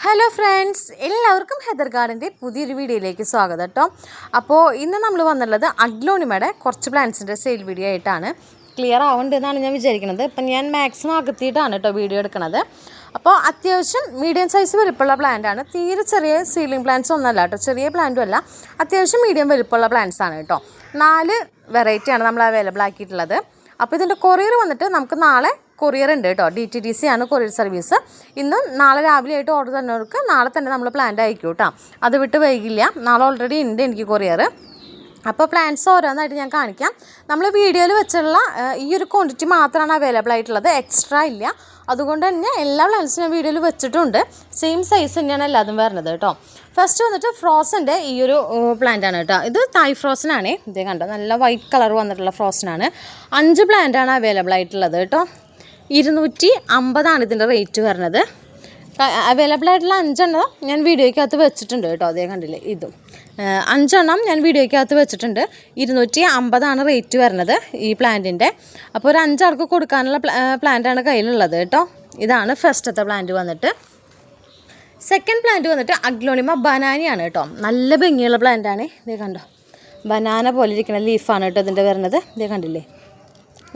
Hello friends, എല്ലാവർക്കും Heather ഗാർഡൻ്റെ പുതിയൊരു വീഡിയോയിലേക്ക് സ്വാഗതം കേട്ടോ. അപ്പോൾ ഇന്ന് നമ്മൾ വന്നുള്ളത് അഗ്ലോണിമയുടെ കുറച്ച് പ്ലാന്റ്സിൻ്റെ സെയിൽ വീഡിയോ ആയിട്ടാണ്. ക്ലിയർ ആവുന്നുണ്ടെന്നാണ് ഞാൻ വിചാരിക്കുന്നത്. അപ്പം ഞാൻ മാക്സിമം അകത്തിയിട്ടാണ് കേട്ടോ വീഡിയോ എടുക്കുന്നത്. അപ്പോൾ അത്യാവശ്യം മീഡിയം സൈസ് വലിപ്പമുള്ള പ്ലാന്റാണ്. തീരെ ചെറിയ സീലിംഗ് പ്ലാന്റ്സ് ഒന്നുമല്ല കേട്ടോ, ചെറിയ പ്ലാന്റും അല്ല, അത്യാവശ്യം മീഡിയം വലിപ്പമുള്ള പ്ലാന്റ്സ് ആണ് കേട്ടോ. 4 വെറൈറ്റിയാണ് നമ്മൾ അവൈലബിൾ ആക്കിയിട്ടുള്ളത്. അപ്പോൾ ഇതിൻ്റെ കൊറിയർ വന്നിട്ട് നമുക്ക് നാളെ കൊറിയർ ഉണ്ട് കേട്ടോ. DTDC ആണ് കൊറിയർ സർവീസ്. ഇന്നും നാളെ രാവിലെ ആയിട്ട് ഓർഡർ തന്നവർക്ക് നാളെ തന്നെ നമ്മൾ പ്ലാന്റ് അയക്കും കേട്ടോ. അത് വിട്ട് വൈകില്ല. നാളെ ഓൾറെഡി ഉണ്ട് എനിക്ക് കൊറിയർ. അപ്പോൾ പ്ലാന്റ്സ് ഓരോന്നായിട്ട് ഞാൻ കാണിക്കാം. നമ്മൾ വീഡിയോയിൽ വെച്ചുള്ള ഈ ഒരു ക്വാണ്ടിറ്റി മാത്രമാണ് അവൈലബിൾ ആയിട്ടുള്ളത്, എക്സ്ട്രാ ഇല്ല. അതുകൊണ്ട് തന്നെ എല്ലാ പ്ലാന്റ്സും ഞാൻ വീഡിയോയിൽ വെച്ചിട്ടുണ്ട്. സെയിം സൈസ് തന്നെയാണ് എല്ലാതും വരുന്നത് കേട്ടോ. ഫസ്റ്റ് വന്നിട്ട് ഫ്രോസൻ്റെ ഈ ഒരു പ്ലാന്റാണ് കേട്ടോ. ഇത് തായ് ഫ്രോസനാണ്. ഇതേ കണ്ടോ, നല്ല വൈറ്റ് കളർ വന്നിട്ടുള്ള ഫ്രോസനാണ്. 5 പ്ലാന്റാണ് അവൈലബിൾ ആയിട്ടുള്ളത് കേട്ടോ. 250 ഇതിൻ്റെ റേറ്റ് വരുന്നത്. അവൈലബിൾ ആയിട്ടുള്ള 5 എണ്ണം ഞാൻ വീഡിയോയ്ക്കകത്ത് വെച്ചിട്ടുണ്ട് കേട്ടോ. അതേ കണ്ടില്ലേ, ഇതും 5 എണ്ണം ഞാൻ വീഡിയോയ്ക്കകത്ത് വെച്ചിട്ടുണ്ട്. 250 റേറ്റ് വരുന്നത് ഈ പ്ലാന്റിൻ്റെ. അപ്പോൾ ഒരു 5 ആൾക്ക് കൊടുക്കാനുള്ള പ്ലാന്റാണ് കയ്യിലുള്ളത് കേട്ടോ. ഇതാണ് ഫസ്റ്റത്തെ പ്ലാന്റ് വന്നിട്ട്. സെക്കൻഡ് പ്ലാന്റ് വന്നിട്ട് അഗ്ലോണിമ ബനാനയാണ് കേട്ടോ. നല്ല ഭംഗിയുള്ള പ്ലാന്റാണ്. ഇതേ കണ്ടോ, ബനാന പോലെ ഇരിക്കുന്ന ലീഫാണ് കേട്ടോ ഇതിൻ്റെ വരുന്നത്. ഇതേ കണ്ടില്ലേ,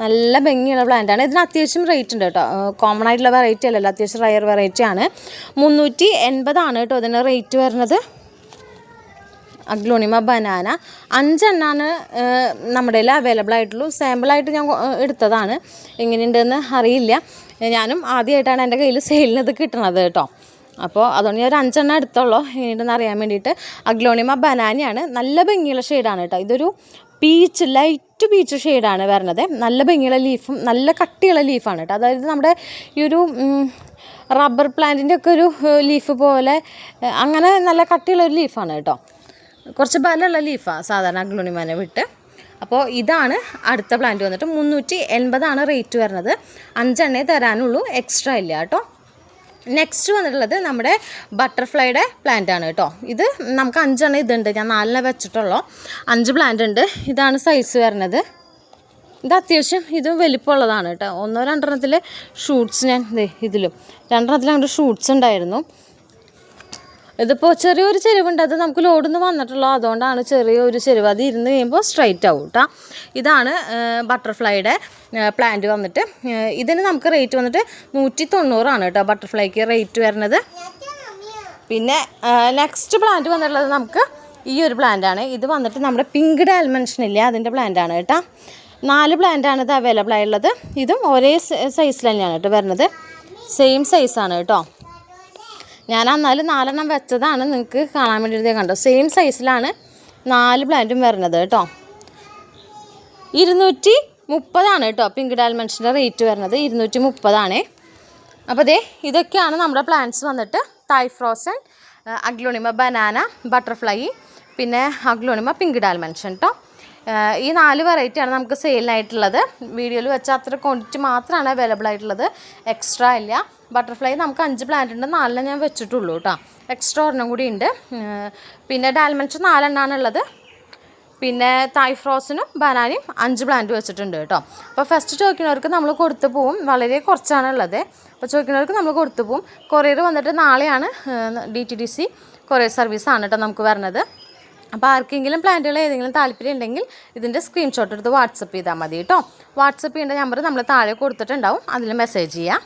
നല്ല ഭംഗിയുള്ള പ്ലാന്റാണ്. ഇതിന് അത്യാവശ്യം റേറ്റ് ഉണ്ട് കേട്ടോ. കോമൺ ആയിട്ടുള്ള വെറൈറ്റി അല്ലല്ലോ, അത്യാവശ്യം റയർ വെറൈറ്റി ആണ്. 380 കേട്ടോ ഇതിന് റേറ്റ് വരുന്നത്. അഗ്ലോണിമ ബനാന 5 എണ്ണമാണ് നമ്മുടെ കയ്യിൽ അവൈലബിൾ ആയിട്ടുള്ളൂ. സാമ്പിളായിട്ട് ഞാൻ എടുത്തതാണ്, എങ്ങനെയുണ്ടെന്ന് അറിയില്ല. ഞാനും ആദ്യമായിട്ടാണ് എൻ്റെ കയ്യിൽ സെയിലിന് ഇത് കിട്ടണത് കേട്ടോ. അപ്പോൾ അതുകൊണ്ട് ഞാൻ ഒരു 5 എണ്ണം എടുത്തോളൂ, എങ്ങനെയുണ്ടെന്ന് അറിയാൻ വേണ്ടിയിട്ട്. അഗ്ലോണിമ ബനാനയാണ്. നല്ല ഭംഗിയുള്ള ഷെയ്ഡാണ് കേട്ടോ. ഇതൊരു പീച്ച്, ലൈറ്റ് പീച്ച് ഷെയ്ഡാണ് വരുന്നത്. നല്ല ഭംഗിയുള്ള ലീഫും നല്ല കട്ടിയുള്ള ലീഫാണ് കേട്ടോ. അതായത് നമ്മുടെ ഈ ഒരു റബ്ബർ പ്ലാന്റിൻ്റെ ഒക്കെ ഒരു ലീഫ് പോലെ അങ്ങനെ നല്ല കട്ടിയുള്ള ഒരു ലീഫാണ് കേട്ടോ. കുറച്ച് ബലമുള്ള ലീഫാണ് സാധാരണ അഗ്ലോണിമനെ വിട്ട്. അപ്പോൾ ഇതാണ് അടുത്ത പ്ലാന്റ് വന്നിട്ട്. 380 റേറ്റ് വരുന്നത്. 5 എണ്ണേ തരാനുള്ളൂ, എക്സ്ട്രാ ഇല്ല കേട്ടോ. നെക്സ്റ്റ് വന്നിട്ടുള്ളത് നമ്മുടെ ബട്ടർഫ്ലൈയുടെ പ്ലാന്റ് ആണ് കേട്ടോ. ഇത് നമുക്ക് 5 എണ്ണം ഇതുണ്ട്, ഞാൻ 4 വെച്ചിട്ടുള്ളൂ. 5 പ്ലാന്റ് ഉണ്ട്. ഇതാണ് സൈസ് വരുന്നത്. ഇത് അത്യാവശ്യം ഇതും വലിപ്പമുള്ളതാണ് കേട്ടോ. 1-2 ഷൂട്ട്സ് ഞാൻ ഇതിലും 2 അങ്ങോട്ട് ഷൂട്ട്സ് ഉണ്ടായിരുന്നു. ഇതിപ്പോൾ ചെറിയൊരു ചെരുവുണ്ട്, അത് നമുക്ക് ലോഡൊന്ന് വന്നിട്ടുള്ളൂ, അതുകൊണ്ടാണ് ചെറിയൊരു ചെരുവ്. അത് ഇരുന്ന് കഴിയുമ്പോൾ സ്ട്രൈറ്റ് ആവും കേട്ടോ. ഇതാണ് ബട്ടർഫ്ലൈയുടെ പ്ലാന്റ് വന്നിട്ട്. ഇതിന് നമുക്ക് റേറ്റ് വന്നിട്ട് 190 കേട്ടോ ബട്ടർഫ്ലൈക്ക് റേറ്റ് വരുന്നത്. പിന്നെ നെക്സ്റ്റ് പ്ലാന്റ് വന്നിട്ടുള്ളത് നമുക്ക് ഈ ഒരു പ്ലാന്റാണ്. ഇത് വന്നിട്ട് നമ്മുടെ പിങ്ക് ഡാൽമെൻഷൻ ഇല്ലേ, അതിൻ്റെ പ്ലാന്റാണ് കേട്ടോ. 4 പ്ലാന്റാണ് ഇത് അവൈലബിൾ ആയുള്ളത്. ഇതും ഒരേ സൈസിൽ തന്നെയാണ് കേട്ടോ വരുന്നത്. സെയിം സൈസാണ് കേട്ടോ. ഞാൻ എന്നാലും 4 എണ്ണം വെച്ചതാണ്, നിങ്ങൾക്ക് കാണാൻ വേണ്ടിയിട്ട് കണ്ടോ. സെയിം സൈസിലാണ് 4 പ്ലാന്റും വരുന്നത് കേട്ടോ. 230 കേട്ടോ പിങ്ക് ഡാൽമെൻഷൻ്റെ റേറ്റ് വരുന്നത്. 230. അപ്പോൾ ഇതൊക്കെയാണ് നമ്മുടെ പ്ലാന്റ്സ് വന്നിട്ട്. തായ് ഫ്രോസൻ, അഗ്ലോണിമ ബനാന, ബട്ടർഫ്ലൈ, പിന്നെ അഗ്ലോണിമ പിങ്ക് ഡാൽമെൻഷൻ കേട്ടോ. ഈ 4 വെറൈറ്റിയാണ് നമുക്ക് സെയിലായിട്ടുള്ളത്. വീഡിയോയിൽ വെച്ച അത്ര ക്വാണ്ടിറ്റി മാത്രമാണ് അവൈലബിൾ ആയിട്ടുള്ളത്, എക്സ്ട്രാ ഇല്ല. ബട്ടർഫ്ലൈ നമുക്ക് 5 പ്ലാന്റ് ഉണ്ട്, 4 ഞാൻ വെച്ചിട്ടുള്ളൂ കേട്ടോ. എക്സ്ട്രാ ഒരെണ്ണം കൂടി ഉണ്ട്. പിന്നെ ഡാൽമെൻഷൻ 4 എണ്ണമാണ് ഉള്ളത്. പിന്നെ തായ് ഫ്രോസനും ബനാനയും 5 പ്ലാന്റ് വെച്ചിട്ടുണ്ട് കേട്ടോ. അപ്പോൾ ഫസ്റ്റ് ചോദിക്കുന്നവർക്ക് നമ്മൾ കൊടുത്തു പോവും. വളരെ കുറച്ചാണ് ഉള്ളത്. അപ്പോൾ ചോദിക്കുന്നവർക്ക് നമ്മൾ കൊടുത്തു പോവും. കൊറിയർ വന്നിട്ട് നാളെയാണ്. DTDC കൊറിയർ സർവീസാണ് കേട്ടോ നമുക്ക് വരുന്നത്. അപ്പോൾ ആർക്കെങ്കിലും പ്ലാന്റുകൾ ഏതെങ്കിലും താല്പര്യം ഉണ്ടെങ്കിൽ ഇതിൻ്റെ സ്ക്രീൻഷോട്ട് എടുത്ത് വാട്സപ്പ് ചെയ്താൽ മതി കേട്ടോ. വാട്സപ്പ് ചെയ്യേണ്ട നമ്പർ നമ്മൾ താഴെ കൊടുത്തിട്ടുണ്ടാവും, അതിൽ മെസ്സേജ് ചെയ്യാം.